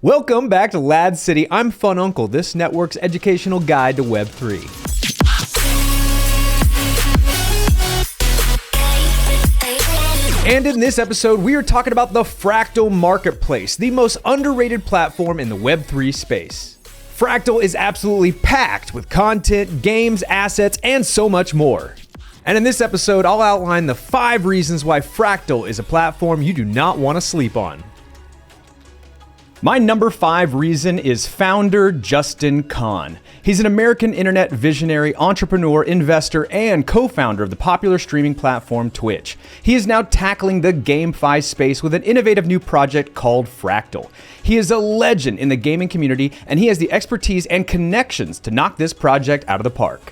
Welcome back to Ladz City. I'm Fununcle, this network's educational guide to Web3. And in this episode, we are talking about the Fractal Marketplace, the most underrated platform in the Web3 space. Fractal is absolutely packed with content, games, assets, and so much more. And in this episode, I'll outline the 5 reasons why Fractal is a platform you do not want to sleep on. My number 5 reason is founder Justin Kan. He's an American internet visionary, entrepreneur, investor, and co-founder of the popular streaming platform Twitch. He is now tackling the GameFi space with an innovative new project called Fractal. He is a legend in the gaming community, and he has the expertise and connections to knock this project out of the park.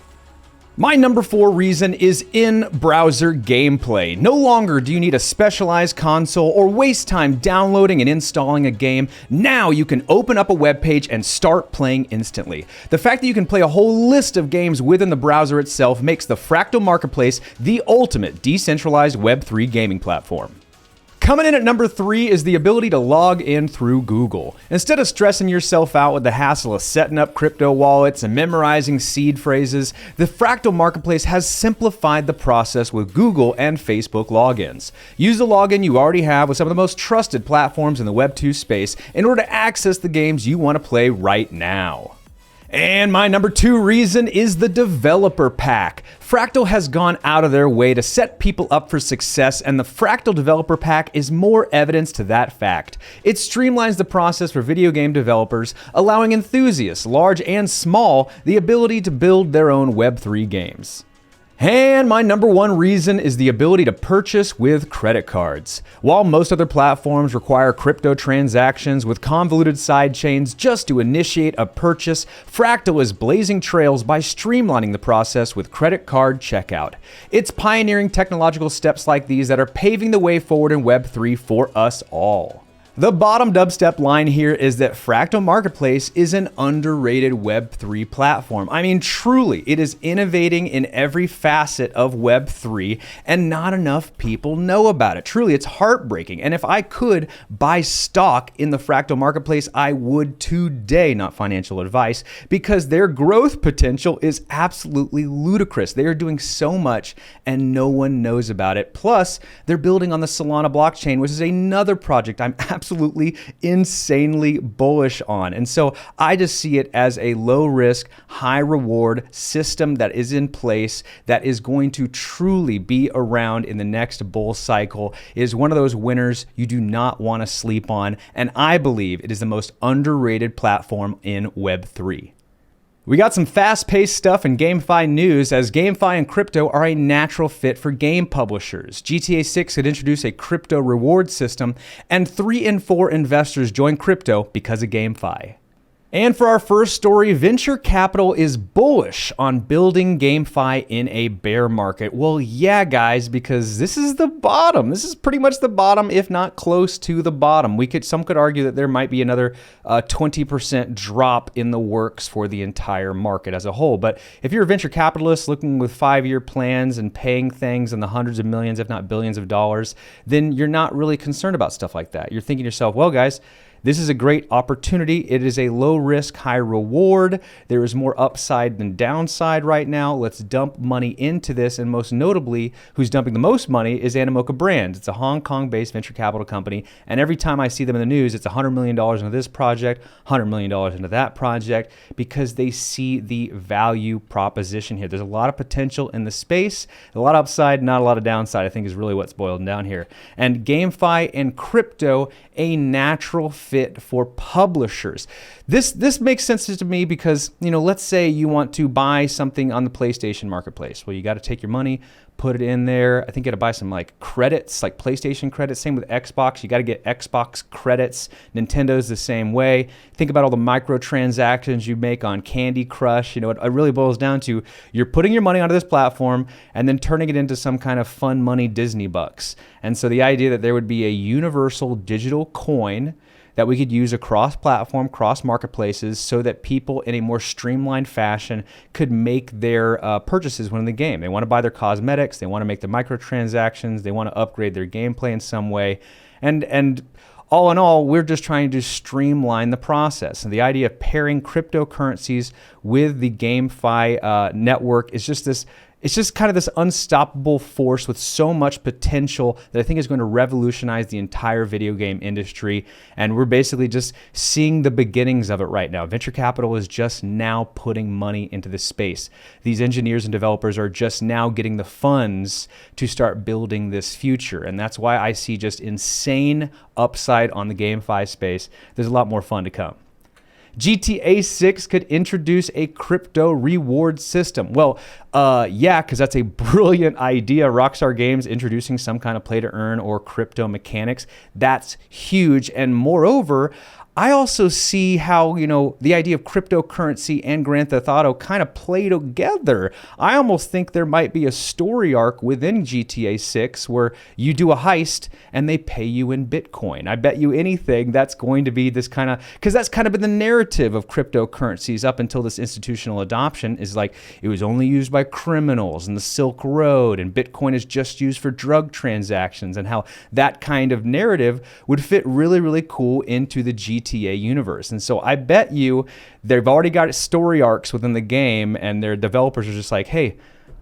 My number 4 reason is in-browser gameplay. No longer do you need a specialized console or waste time downloading and installing a game. Now you can open up a web page and start playing instantly. The fact that you can play a whole list of games within the browser itself makes the Fractal Marketplace the ultimate decentralized Web3 gaming platform. Coming in at number 3 is the ability to log in through Google. Instead of stressing yourself out with the hassle of setting up crypto wallets and memorizing seed phrases, the Fractal Marketplace has simplified the process with Google and Facebook logins. Use the login you already have with some of the most trusted platforms in the Web2 space in order to access the games you want to play right now. And my number 2 reason is the developer pack. Fractal has gone out of their way to set people up for success, and the Fractal developer pack is more evidence to that fact. It streamlines the process for video game developers, allowing enthusiasts, large and small, the ability to build their own Web3 games. And my number 1 reason is the ability to purchase with credit cards. While most other platforms require crypto transactions with convoluted sidechains just to initiate a purchase, Fractal is blazing trails by streamlining the process with credit card checkout. It's pioneering technological steps like these that are paving the way forward in Web3 for us all. The bottom dubstep line here is that Fractal Marketplace is an underrated Web3 platform. I mean, truly, it is innovating in every facet of Web3, and not enough people know about it. Truly, it's heartbreaking. And if I could buy stock in the Fractal Marketplace, I would today, not financial advice, because their growth potential is absolutely ludicrous. They are doing so much, and no one knows about it. Plus, they're building on the Solana blockchain, which is another project I'm absolutely insanely bullish on. And so I just see it as a low risk, high reward system that is in place that is going to truly be around in the next bull cycle. It is one of those winners you do not want to sleep on. And I believe it is the most underrated platform in Web3. We got some fast-paced stuff in GameFi news, as GameFi and crypto are a natural fit for game publishers. GTA 6 could introduce a crypto reward system, and 3 in 4 investors join crypto because of GameFi. And for our first story, venture capital is bullish on building GameFi in a bear market. Well, yeah, guys, because this is the bottom. This is pretty much the bottom, if not close to the bottom. Some could argue that there might be another 20% drop in the works for the entire market as a whole. But if you're a venture capitalist looking with 5-year plans and paying things in the hundreds of millions, if not billions of dollars, then you're not really concerned about stuff like that. You're thinking to yourself, well, guys, this is a great opportunity. It is a low risk, high reward. There is more upside than downside right now. Let's dump money into this. And most notably, who's dumping the most money is Animoca Brands. It's a Hong Kong-based venture capital company. And every time I see them in the news, it's $100 million into this project, $100 million into that project, because they see the value proposition here. There's a lot of potential in the space, a lot of upside, not a lot of downside, I think is really what's boiled down here. And GameFi and crypto, a natural fit for publishers. This makes sense to me because, let's say you want to buy something on the PlayStation Marketplace. Well, you got to take your money, put it in there. I think you got to buy some credits, like PlayStation credits. Same with Xbox. You got to get Xbox credits. Nintendo's the same way. Think about all the microtransactions you make on Candy Crush. It really boils down to you're putting your money onto this platform and then turning it into some kind of fun money Disney bucks. And so the idea that there would be a universal digital coin that we could use across platform, cross marketplaces, so that people in a more streamlined fashion could make their purchases when in the game. They want to buy their cosmetics, they want to make the microtransactions, they want to upgrade their gameplay in some way. And all in all, we're just trying to streamline the process. And the idea of pairing cryptocurrencies with the GameFi network is just this. It's just kind of this unstoppable force with so much potential that I think is going to revolutionize the entire video game industry. And we're basically just seeing the beginnings of it right now. Venture capital is just now putting money into this space. These engineers and developers are just now getting the funds to start building this future. And that's why I see just insane upside on the GameFi space. There's a lot more fun to come. GTA 6 could introduce a crypto reward system. Well, yeah, because that's a brilliant idea. Rockstar Games introducing some kind of play to earn or crypto mechanics. That's huge. And moreover, I also see how, the idea of cryptocurrency and Grand Theft Auto kind of play together. I almost think there might be a story arc within GTA 6 where you do a heist and they pay you in Bitcoin. I bet you anything that's going to be this kind of, because that's kind of been the narrative of cryptocurrencies up until this institutional adoption is like it was only used by criminals in the Silk Road and Bitcoin is just used for drug transactions, and how that kind of narrative would fit really, really cool into the GTA universe. And so I bet you they've already got story arcs within the game and their developers are just like, hey,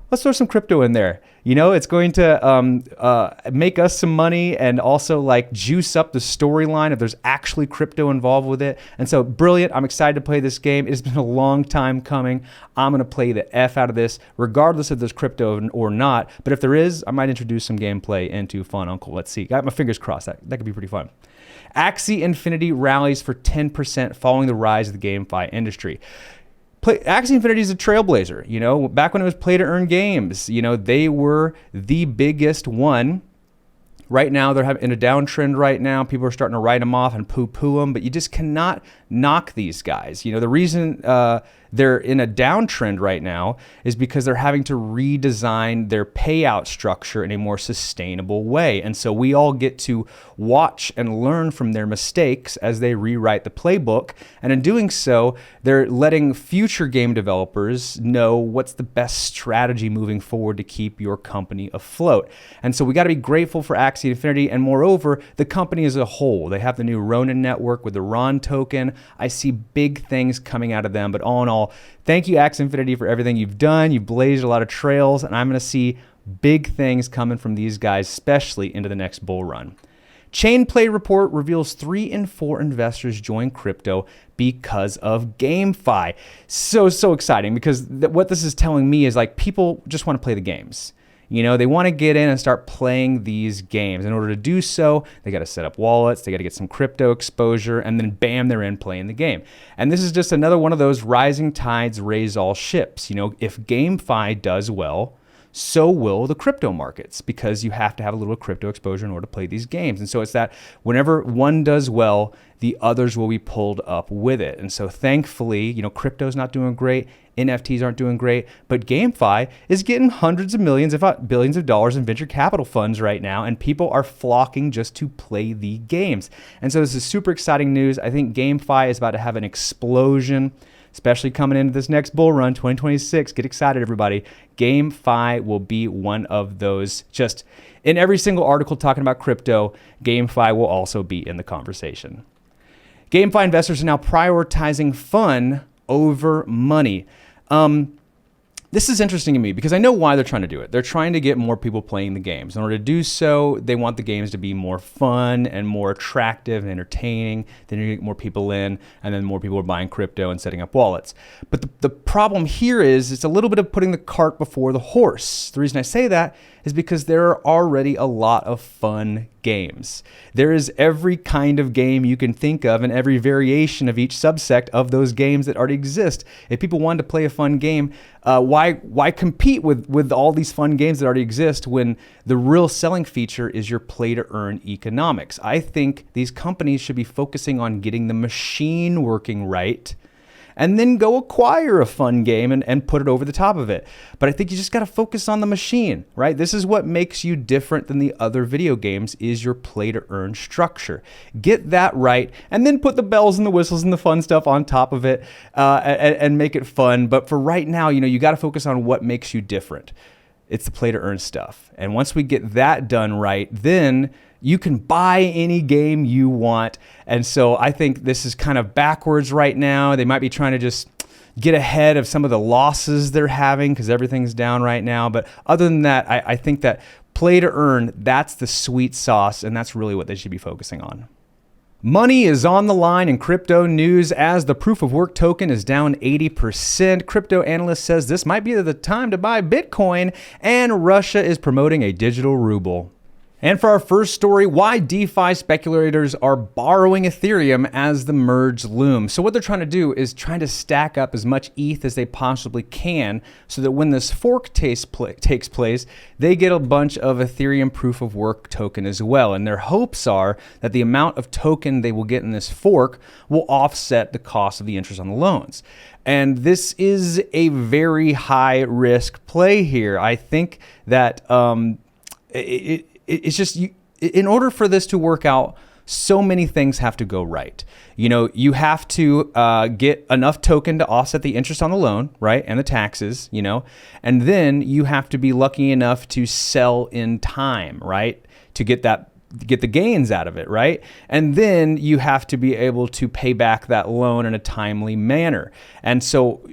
let's throw some crypto in there. It's going to make us some money and also like juice up the storyline if there's actually crypto involved with it. And so brilliant. I'm excited to play this game. It's been a long time coming. I'm going to play the F out of this, regardless if there's crypto or not. But if there is, I might introduce some gameplay into Fununcle. Let's see. Got my fingers crossed. That could be pretty fun. Axie Infinity rallies for 10% following the rise of the GameFi industry. Axie Infinity is a trailblazer. Back when it was play-to-earn games, they were the biggest one. Right now, they're in a downtrend right now. People are starting to write them off and poo-poo them, but you just cannot knock these guys. The reason they're in a downtrend right now is because they're having to redesign their payout structure in a more sustainable way. And so we all get to watch and learn from their mistakes as they rewrite the playbook. And in doing so, they're letting future game developers know what's the best strategy moving forward to keep your company afloat. And so we got to be grateful for Axie Infinity. And moreover, the company as a whole. They have the new Ronin network with the RON token. I see big things coming out of them. But all in all, thank you, Axie Infinity, for everything you've done. You've blazed a lot of trails, and I'm going to see big things coming from these guys, especially into the next bull run. Chainplay report reveals 3 in 4 investors join crypto because of GameFi. So exciting, because what this is telling me is like people just want to play the games. They want to get in and start playing these games. In order to do so, they got to set up wallets, they got to get some crypto exposure, and then bam, they're in playing the game. And this is just another one of those rising tides raise all ships. If GameFi does well, so will the crypto markets, because you have to have a little crypto exposure in order to play these games. And so it's that whenever one does well, the others will be pulled up with it. And so thankfully, crypto's not doing great, NFTs aren't doing great, but GameFi is getting hundreds of millions, if not billions of dollars in venture capital funds right now, and people are flocking just to play the games. And so this is super exciting news. I think GameFi is about to have an explosion, especially coming into this next bull run, 2026. Get excited, everybody. GameFi will be one of those. Just in every single article talking about crypto, GameFi will also be in the conversation. GameFi investors are now prioritizing fun over money. This is interesting to me because I know why they're trying to do it. They're trying to get more people playing the games. In order to do so, they want the games to be more fun and more attractive and entertaining. Then you get more people in, and then more people are buying crypto and setting up wallets. But the problem here is it's a little bit of putting the cart before the horse. The reason I say that is because there are already a lot of fun games. There is every kind of game you can think of and every variation of each subsect of those games that already exist. If people wanted to play a fun game, why compete with all these fun games that already exist when the real selling feature is your play-to-earn economics? I think these companies should be focusing on getting the machine working right, and then go acquire a fun game and put it over the top of it. But I think you just got to focus on the machine, right? This is what makes you different than the other video games, is your play-to-earn structure. Get that right, and then put the bells and the whistles and the fun stuff on top of it, and make it fun. But for right now, you got to focus on what makes you different. It's the play-to-earn stuff. And once we get that done right, then You can buy any game you want. And so I think this is kind of backwards right now. They might be trying to just get ahead of some of the losses they're having because everything's down right now. But other than that, I think that play to earn, that's the sweet sauce, and that's really what they should be focusing on. Money is on the line in crypto news as the proof of work token is down 80%. Crypto analyst says this might be the time to buy Bitcoin, and Russia is promoting a digital ruble. And for our first story, why DeFi speculators are borrowing Ethereum as the merge looms. So what they're trying to do is trying to stack up as much ETH as they possibly can so that when this fork takes place, they get a bunch of Ethereum proof of work token as well. And their hopes are that the amount of token they will get in this fork will offset the cost of the interest on the loans. And this is a very high risk play here. I think that it's just, in order for this to work out, so many things have to go right. You know, you have to get enough token to offset the interest on the loan, right? And the taxes, you know, and then you have to be lucky enough to sell in time, right? To get the gains out of it, right? And then you have to be able to pay back that loan in a timely manner. And so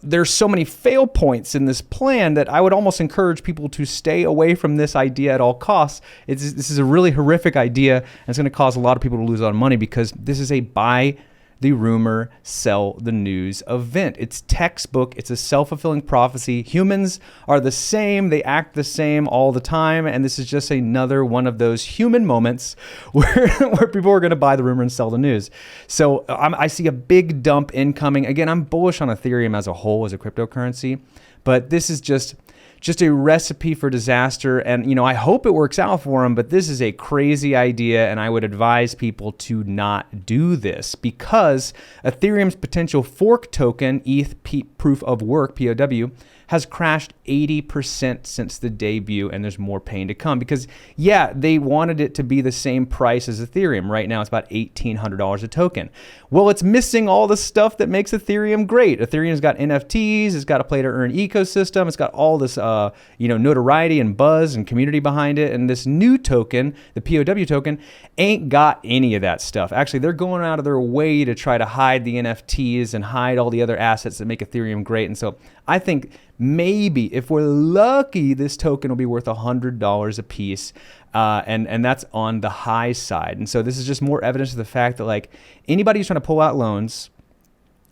there's so many fail points in this plan that I would almost encourage people to stay away from this idea at all costs. This is a really horrific idea, and it's going to cause a lot of people to lose a lot of money because this is a buy the rumor, sell the news event. It's textbook. It's a self-fulfilling prophecy. Humans are the same. They act the same all the time, and this is just another one of those human moments where people are going to buy the rumor and sell the news. So I see a big dump incoming. Again, I'm bullish on Ethereum as a whole as a cryptocurrency, but this is just a recipe for disaster. And, you know, I hope it works out for them, but this is a crazy idea. And I would advise people to not do this because Ethereum's potential fork token, ETH proof of work, POW, has crashed 80% since the debut, and there's more pain to come because, yeah, they wanted it to be the same price as Ethereum. Right now, it's about $1,800 a token. Well, it's missing all the stuff that makes Ethereum great. Ethereum's got NFTs, it's got a play-to-earn ecosystem, it's got all this, notoriety and buzz and community behind it, and this new token, the POW token, ain't got any of that stuff. Actually, they're going out of their way to try to hide the NFTs and hide all the other assets that make Ethereum great, and so I think maybe if we're lucky, this token will be worth $100 a piece. And that's on the high side. And so this is just more evidence of the fact that like anybody who's trying to pull out loans,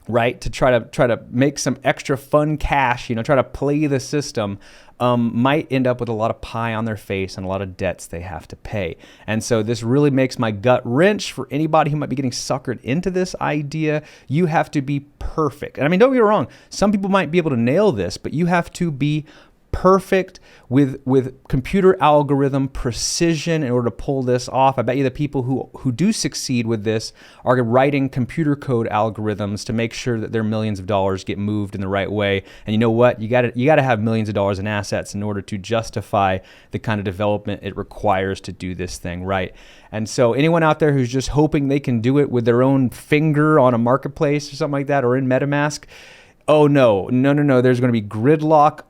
right, to try to make some extra fun cash, you know, try to play the system, might end up with a lot of pie on their face and a lot of debts they have to pay. And so this really makes my gut wrench for anybody who might be getting suckered into this idea. You have to be perfect. And I mean, don't get me wrong, some people might be able to nail this, but you have to be perfect with computer algorithm precision in order to pull this off. I bet you the people who do succeed with this are writing computer code algorithms to make sure that their millions of dollars get moved in the right way. And you know what? You got to have millions of dollars in assets in order to justify the kind of development it requires to do this thing right. And so anyone out there who's just hoping they can do it with their own finger on a marketplace or something like that, or in MetaMask, oh, no. There's going to be gridlock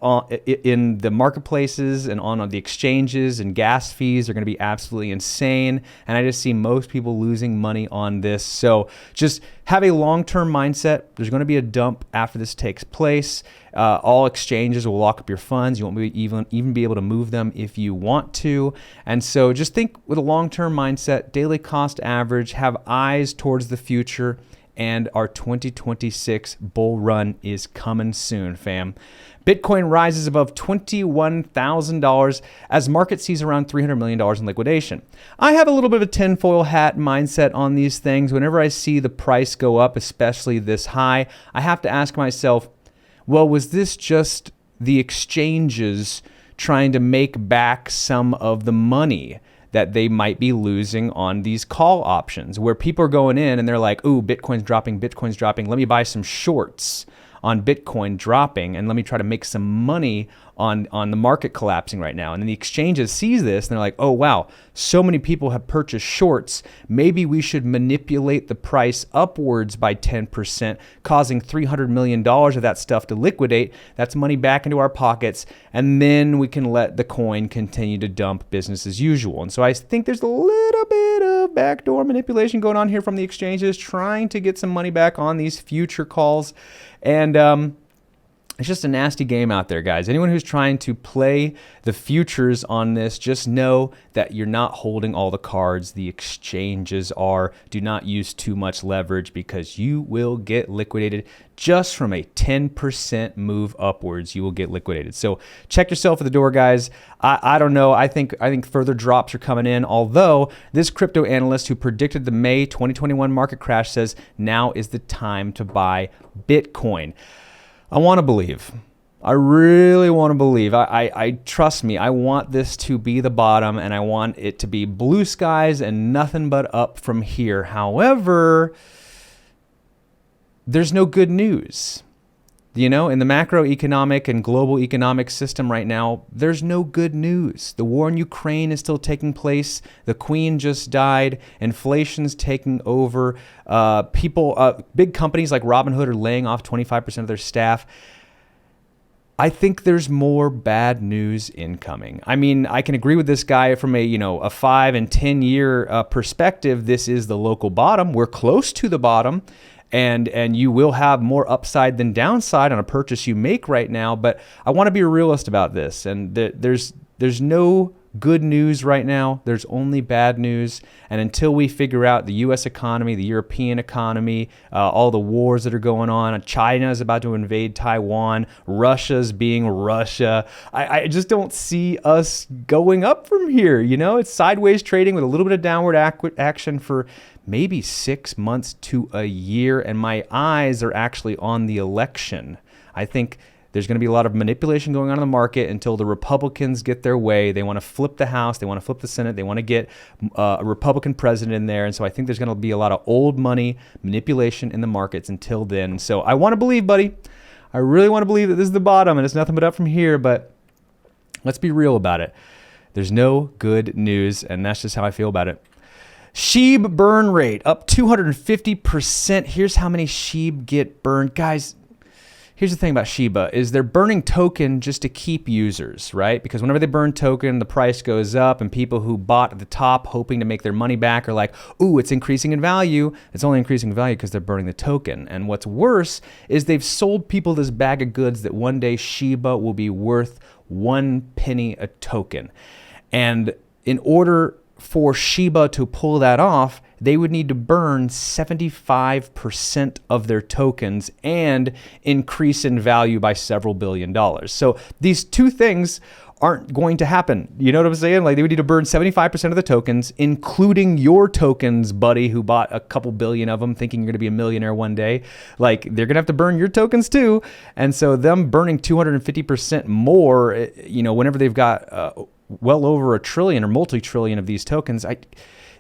in the marketplaces and on the exchanges, and gas fees are going to be absolutely insane. And I just see most people losing money on this. So just have a long-term mindset. There's going to be a dump after this takes place. All exchanges will lock up your funds. You won't even be able to move them if you want to. And so just think with a long-term mindset, daily cost average, have eyes towards the future. And our 2026 bull run is coming soon, fam. Bitcoin rises above $21,000 as market sees around $300 million in liquidation. I have a little bit of a tinfoil hat mindset on these things. Whenever I see the price go up, especially this high, I have to ask myself, well, was this just the exchanges trying to make back some of the money that they might be losing on these call options, where people are going in and they're like, ooh, Bitcoin's dropping. Let me buy some shorts on Bitcoin dropping, and let me try to make some money on the market collapsing right now. And then the exchanges sees this and they're like, oh, wow, so many people have purchased shorts. Maybe we should manipulate the price upwards by 10%, causing $300 million of that stuff to liquidate. That's money back into our pockets. And then we can let the coin continue to dump business as usual. And so I think there's a little bit of backdoor manipulation going on here from the exchanges trying to get some money back on these future calls. And it's just a nasty game out there, guys. Anyone who's trying to play the futures on this, just know that you're not holding all the cards. The exchanges are. Do not use too much leverage because you will get liquidated just from a 10% move upwards. You will get liquidated. So check yourself at the door, guys. I don't know. I think further drops are coming in. Although this crypto analyst who predicted the May 2021 market crash says now is the time to buy Bitcoin. I want to believe. I really want to believe. I trust me. I want this to be the bottom, and I want it to be blue skies and nothing but up from here. However, there's no good news. You know, in the macroeconomic and global economic system right now, there's no good news. The war in Ukraine is still taking place. The Queen just died. Inflation's taking over. Big companies like Robinhood are laying off 25% of their staff. I think there's more bad news incoming. I mean, I can agree with this guy from a 5 and 10 year perspective. This is the local bottom. We're close to the bottom. And you will have more upside than downside on a purchase you make right now. But I want to be a realist about this. And there's no good news right now. There's only bad news. And until we figure out the U.S. economy, the European economy, all the wars that are going on, China is about to invade Taiwan, Russia's being Russia, I just don't see us going up from here. You know, it's sideways trading with a little bit of downward action for maybe 6 months to a year. And my eyes are actually on the election. I think there's going to be a lot of manipulation going on in the market until the Republicans get their way. They want to flip the House. They want to flip the Senate. They want to get a Republican president in there. And so I think there's going to be a lot of old money manipulation in the markets until then. So I want to believe, buddy. I really want to believe that this is the bottom and it's nothing but up from here. But let's be real about it. There's no good news, and that's just how I feel about it. SHIB burn rate up 250%. Here's how many SHIB get burned. Guys, here's the thing about Shiba is they're burning token just to keep users, right? Because whenever they burn token, the price goes up, and people who bought at the top hoping to make their money back are like, ooh, it's increasing in value. It's only increasing in value because they're burning the token. And what's worse is they've sold people this bag of goods that one day Shiba will be worth 1 penny a token. And in order for Shiba to pull that off, they would need to burn 75% of their tokens and increase in value by several $billion. So these two things aren't going to happen. You know what I'm saying? Like, they would need to burn 75% of the tokens, including your tokens, buddy, who bought a couple billion of them thinking you're going to be a millionaire one day. Like, they're going to have to burn your tokens too. And so them burning 250% more, whenever they've got well over $1 trillion or multi-trillion of these tokens,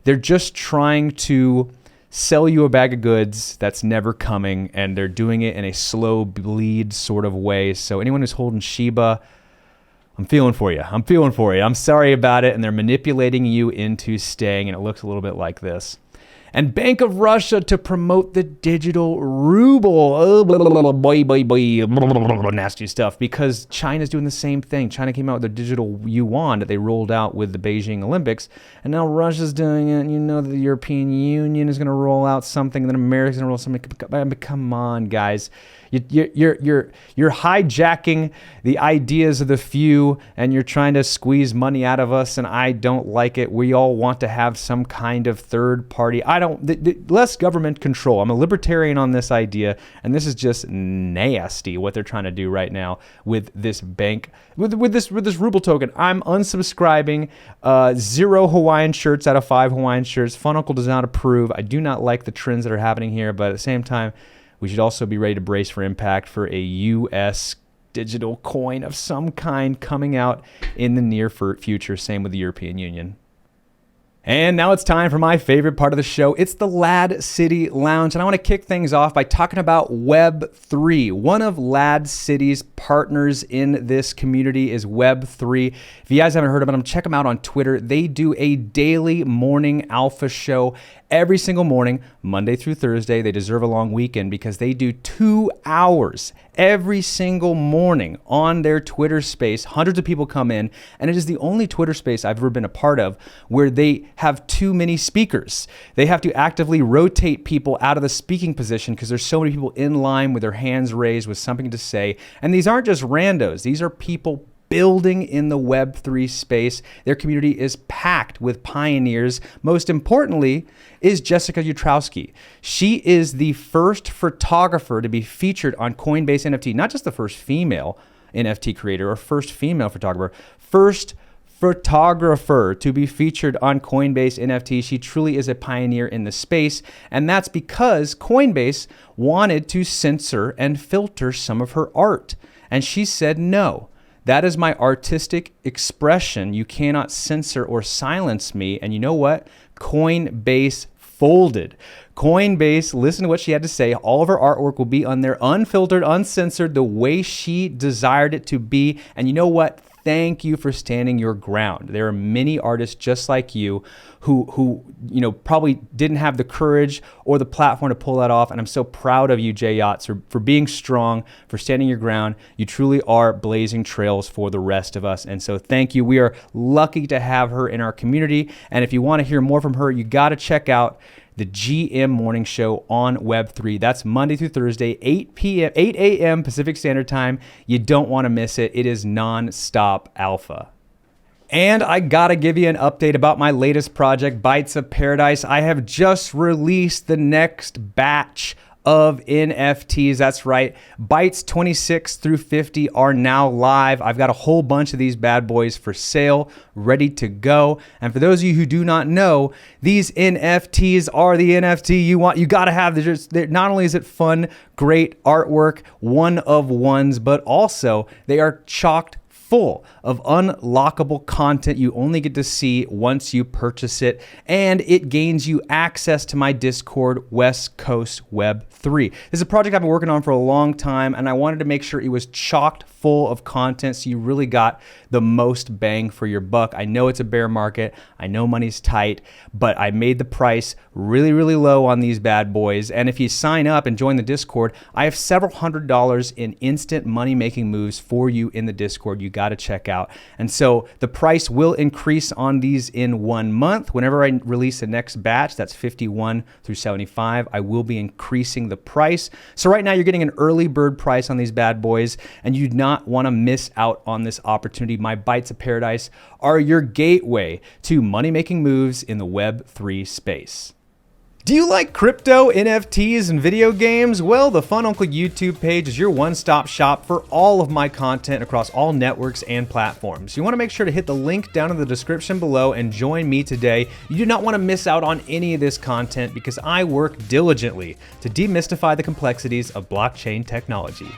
they're just trying to sell you a bag of goods that's never coming, and they're doing it in a slow bleed sort of way. So anyone who's holding Shiba, I'm feeling for you. I'm sorry about it, and they're manipulating you into staying, and it looks a little bit like this. And Bank of Russia to promote the digital ruble. Oh, blah, blah, blah, nasty stuff, because China's doing the same thing. China came out with their digital yuan that they rolled out with the Beijing Olympics, and now Russia's doing it. And you know that the European Union is going to roll out something, and then America's going to roll something. Come on, guys. You're hijacking the ideas of the few, and you're trying to squeeze money out of us, and I don't like it. We all want to have some kind of third party. Less government control. I'm a libertarian on this idea, and this is just nasty what they're trying to do right now with this bank, with this Ruble token. I'm unsubscribing. 0 Hawaiian shirts out of 5 Hawaiian shirts. Fununcle does not approve. I do not like the trends that are happening here, but at the same time, we should also be ready to brace for impact for a U.S. digital coin of some kind coming out in the near future. Same with the European Union. And now it's time for my favorite part of the show. It's the Ladz Lounge. And I want to kick things off by talking about Web3. One of Ladz City's partners in this community is Web3. If you guys haven't heard of them, check them out on Twitter. They do a daily morning alpha show every single morning, Monday through Thursday. They deserve a long weekend because they do 2 hours every single morning on their Twitter space. Hundreds of people come in, and it is the only Twitter space I've ever been a part of where they have too many speakers. They have to actively rotate people out of the speaking position because there's so many people in line with their hands raised with something to say. And these aren't just randos. These are people building in the Web3 space. Their community is packed with pioneers. Most importantly is Jessica Utrowski. She is the first photographer to be featured on Coinbase NFT, not just the first female NFT creator or first female photographer, first photographer to be featured on Coinbase NFT. She truly is a pioneer in the space, and that's because Coinbase wanted to censor and filter some of her art. And she said, no, that is my artistic expression. You cannot censor or silence me. And you know what? Coinbase folded. Coinbase, listen to what she had to say. All of her artwork will be on there, unfiltered, uncensored, the way she desired it to be. And you know what? Thank you for standing your ground. There are many artists just like you who probably didn't have the courage or the platform to pull that off. And I'm so proud of you, Jay Yachts, for being strong, for standing your ground. You truly are blazing trails for the rest of us. And so thank you. We are lucky to have her in our community. And if you want to hear more from her, you got to check out the GM Morning Show on Web3. That's Monday through Thursday, 8 a.m. Pacific Standard Time. You don't want to miss it. It is non-stop alpha. And I gotta give you an update about my latest project, Bytes of Paradise. I have just released the next batch of NFTs. That's right. Bytes 26 through 50 are now live. I've got a whole bunch of these bad boys for sale, ready to go. And for those of you who do not know, these NFTs are the NFT you want. You got to have. Not only is it fun, great artwork, one of ones, but also they are chocked full of unlockable content you only get to see once you purchase it, and it gains you access to my Discord, West Coast Web3. This is a project I've been working on for a long time, and I wanted to make sure it was chocked full of content so you really got the most bang for your buck. I know it's a bear market, I know money's tight, but I made the price really, really low on these bad boys. And if you sign up and join the Discord, I have several $100s in instant money-making moves for you in the Discord. You got to check out. And so the price will increase on these in 1 month. Whenever I release the next batch, that's 51 through 75, I will be increasing the price. So right now you're getting an early bird price on these bad boys, and you do not want to miss out on this opportunity. My Bytes of Paradise are your gateway to money-making moves in the Web3 space. Do you like crypto, NFTs, and video games? Well, the Fununcle YouTube page is your one-stop shop for all of my content across all networks and platforms. You want to make sure to hit the link down in the description below and join me today. You do not want to miss out on any of this content because I work diligently to demystify the complexities of blockchain technology.